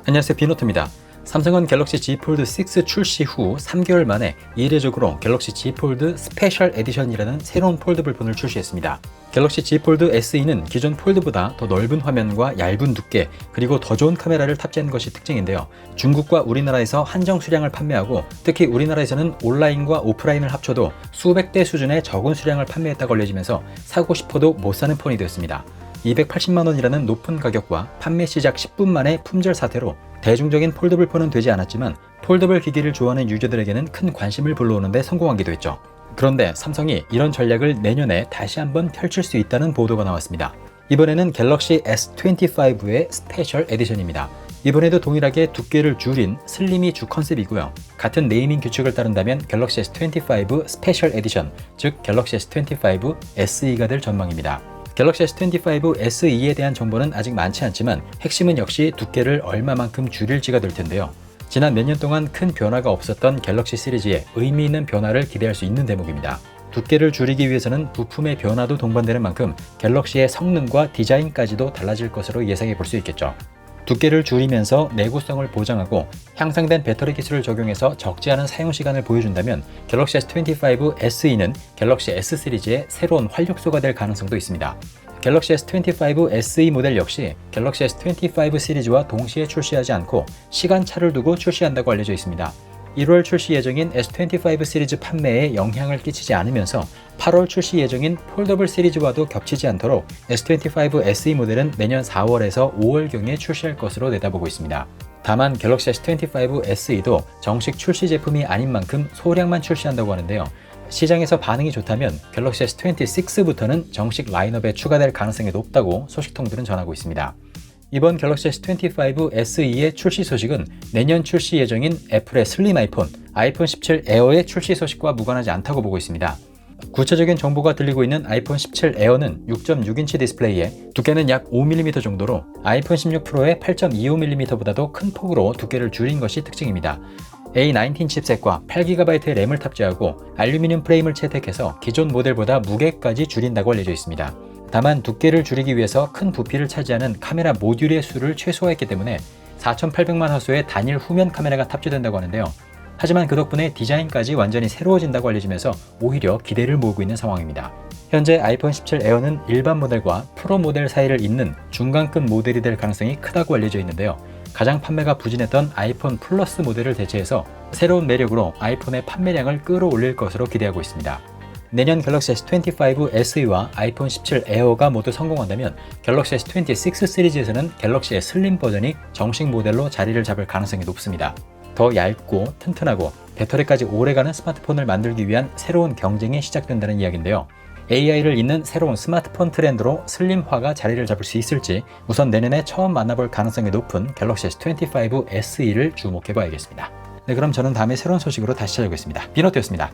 안녕하세요, 비노트입니다. 삼성은 갤럭시 Z 폴드 6 출시 후 3개월 만에 이례적으로 갤럭시 Z 폴드 스페셜 에디션이라는 새로운 폴더블 폰을 출시했습니다. 갤럭시 Z 폴드 SE는 기존 폴드보다 더 넓은 화면과 얇은 두께, 그리고 더 좋은 카메라를 탑재한 것이 특징인데요. 중국과 우리나라에서 한정 수량을 판매하고, 특히 우리나라에서는 온라인과 오프라인을 합쳐도 수백 대 수준의 적은 수량을 판매했다고 알려지면서 사고 싶어도 못 사는 폰이 되었습니다. 280만 원이라는 높은 가격과 판매 시작 10분 만에 품절 사태로 대중적인 폴더블 폰은 되지 않았지만, 폴더블 기기를 좋아하는 유저들에게는 큰 관심을 불러오는 데 성공하기도 했죠. 그런데 삼성이 이런 전략을 내년에 다시 한번 펼칠 수 있다는 보도가 나왔습니다. 이번에는 갤럭시 S25의 스페셜 에디션입니다. 이번에도 동일하게 두께를 줄인 슬림이 주 컨셉이고요. 같은 네이밍 규칙을 따른다면 갤럭시 S25 스페셜 에디션, 즉 갤럭시 S25 SE가 될 전망입니다. 갤럭시 S25 SE에 대한 정보는 아직 많지 않지만, 핵심은 역시 두께를 얼마만큼 줄일지가 될 텐데요. 지난 몇 년 동안 큰 변화가 없었던 갤럭시 시리즈에 의미 있는 변화를 기대할 수 있는 대목입니다. 두께를 줄이기 위해서는 부품의 변화도 동반되는 만큼 갤럭시의 성능과 디자인까지도 달라질 것으로 예상해 볼 수 있겠죠. 두께를 줄이면서 내구성을 보장하고 향상된 배터리 기술을 적용해서 적지 않은 사용 시간을 보여준다면, 갤럭시 S25 SE는 갤럭시 S 시리즈의 새로운 활력소가 될 가능성도 있습니다. 갤럭시 S25 SE 모델 역시 갤럭시 S25 시리즈와 동시에 출시하지 않고 시간차를 두고 출시한다고 알려져 있습니다. 1월 출시 예정인 S25 시리즈 판매에 영향을 끼치지 않으면서 8월 출시 예정인 폴더블 시리즈와도 겹치지 않도록 S25 SE 모델은 내년 4월에서 5월경에 출시할 것으로 내다보고 있습니다. 다만 갤럭시 S25 SE도 정식 출시 제품이 아닌 만큼 소량만 출시한다고 하는데요. 시장에서 반응이 좋다면 갤럭시 S26부터는 정식 라인업에 추가될 가능성이 높다고 소식통들은 전하고 있습니다. 이번 갤럭시 S25 SE의 출시 소식은 내년 출시 예정인 애플의 슬림 아이폰 17 에어의 출시 소식과 무관하지 않다고 보고 있습니다. 구체적인 정보가 들리고 있는 아이폰 17 에어는 6.6인치 디스플레이에 두께는 약 5mm 정도로 아이폰 16 프로의 8.25mm보다도 큰 폭으로 두께를 줄인 것이 특징입니다. A19 칩셋과 8GB의 램을 탑재하고 알루미늄 프레임을 채택해서 기존 모델보다 무게까지 줄인다고 알려져 있습니다. 다만 두께를 줄이기 위해서 큰 부피를 차지하는 카메라 모듈의 수를 최소화했기 때문에 4800만 화소의 단일 후면 카메라가 탑재된다고 하는데요. 하지만 그 덕분에 디자인까지 완전히 새로워진다고 알려지면서 오히려 기대를 모으고 있는 상황입니다. 현재 아이폰 17 에어는 일반 모델과 프로 모델 사이를 잇는 중간급 모델이 될 가능성이 크다고 알려져 있는데요. 가장 판매가 부진했던 아이폰 플러스 모델을 대체해서 새로운 매력으로 아이폰의 판매량을 끌어올릴 것으로 기대하고 있습니다. 내년 갤럭시 S25 SE와 아이폰 17 에어가 모두 성공한다면 갤럭시 S26 시리즈에서는 갤럭시의 슬림 버전이 정식 모델로 자리를 잡을 가능성이 높습니다. 더 얇고 튼튼하고 배터리까지 오래가는 스마트폰을 만들기 위한 새로운 경쟁이 시작된다는 이야기인데요. AI를 잇는 새로운 스마트폰 트렌드로 슬림화가 자리를 잡을 수 있을지 우선 내년에 처음 만나볼 가능성이 높은 갤럭시 S25 SE를 주목해봐야겠습니다. 네, 그럼 저는 다음에 새로운 소식으로 다시 찾아오겠습니다. 비노트였습니다.